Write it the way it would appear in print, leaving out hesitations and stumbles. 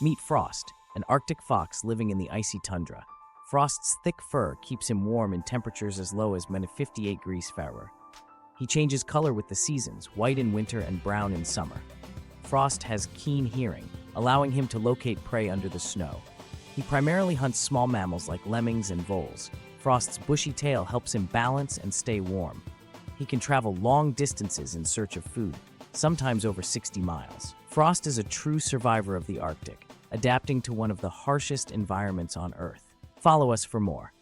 Meet Frost, an Arctic fox living in the icy tundra. Frost's thick fur keeps him warm in temperatures as low as -58 degrees Fahrenheit. He changes color with the seasons, white in winter and brown in summer. Frost has keen hearing, allowing him to locate prey under the snow. He primarily hunts small mammals like lemmings and voles. Frost's bushy tail helps him balance and stay warm. He can travel long distances in search of food, sometimes over 60 miles. Frost is a true survivor of the Arctic, adapting to one of the harshest environments on Earth. Follow us for more.